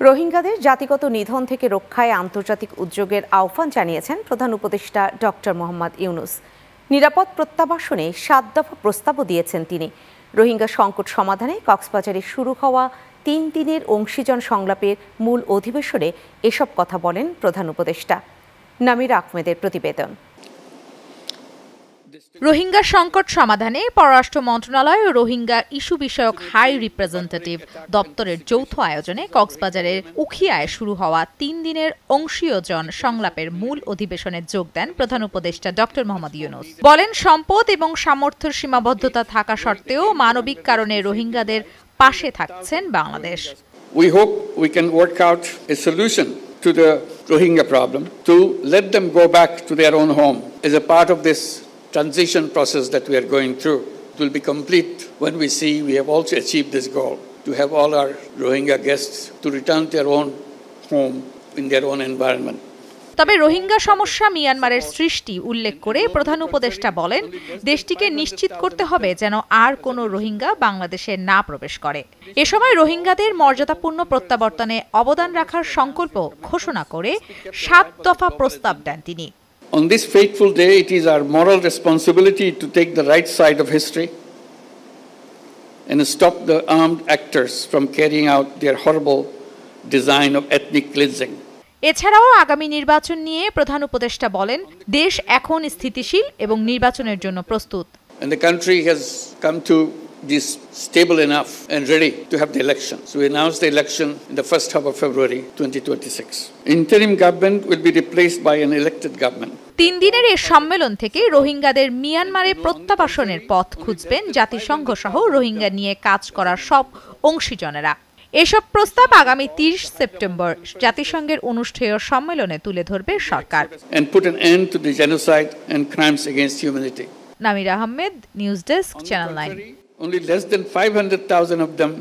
রোহিঙ্গাদের জাতিগত নিধন থেকে রক্ষায় আন্তর্জাতিক উদ্যোগের আহ্বান জানিয়েছেন প্রধান উপদেষ্টা ডক্টর মোহাম্মদ ইউনূস। নিরাপদ প্রত্যাবাসনে ৭ দফা প্রস্তাবও দিয়েছেন তিনি। রোহিঙ্গা সংকট সমাধানে কক্সবাজারে শুরু হওয়া ৩ দিনের অংশীজন সংলাপের মূল অধিবেশনে এসব কথা বলেন প্রধান উপদেষ্টা। নামিরা আহমেদের প্রতিবেদন। রোহিঙ্গা সংকট সমাধানে পররাষ্ট্র মন্ত্রণালয় ও রোহিঙ্গা ইস্যু বিষয়ক হাই রিপ্রেজেন্টেটিভ দপ্তরের যৌথ আয়োজনে কক্সবাজারের উখিয়ায় শুরু হওয়া ৩ দিনের অংশীয়জন সংলাপের মূল অধিবেশনে যোগ দেন প্রধান উপদেষ্টা ডক্টর মোহাম্মদ ইউনূস। বলেন, সম্পদ এবং সামর্থ্যের সীমাবদ্ধতা থাকা সত্ত্বেও মানবিক কারণে রোহিঙ্গাদের পাশে থাকছেন Bangladesh. We hope we can work out a solution to the Rohingya problem to let them go back to their own home as a part of this transition process that we are going through. It will be complete when we see we have also achieved this goal to have all our Rohingya guests to return to their own home in their own environment. তবে রোহিঙ্গা সমস্যা মিয়ানমারের সৃষ্টি উল্লেখ করে প্রধান উপদেষ্টা বলেন, দেশটিকে নিশ্চিত করতে হবে যেন আর কোনো রোহিঙ্গা বাংলাদেশে না প্রবেশ করে। এ সময় রোহিঙ্গাদের মর্যাদাপূর্ণ প্রত্যাবর্তনে অবদান রাখার সংকল্প ঘোষণা করে ৭ দফা প্রস্তাব দেন তিনি। On this fateful day, it is our moral responsibility to take the right side of history and stop the armed actors from carrying out their horrible design of ethnic cleansing. এছাড়াও আগামী নির্বাচন নিয়ে প্রধান উপদেষ্টা বলেন, দেশ এখন স্থিতিশীল এবং নির্বাচনের জন্য প্রস্তুত। And the country has come to this stable enough and ready to have the election. So we announced the election in the first half of February 2026. Interim government will be replaced by an elected government. ৩ দিনের এই সম্মেলন থেকে রোহিঙ্গাদের মিয়ানমারে প্রত্যাবাসনের পথ খুঁজবেন জাতিসংঘ সহ রোহিঙ্গা নিয়ে কাজ করার সব অংশীজনেরা। এসব প্রস্তাব আগামী ৩০ সেপ্টেম্বর জাতিসংঘের অনুষ্ঠেয় সম্মেলনে তুলে ধরবে সরকার। And put an end to the genocide and crimes against humanity. Namira Ahmed, news desk, channel 9। Only less than 500,000 of them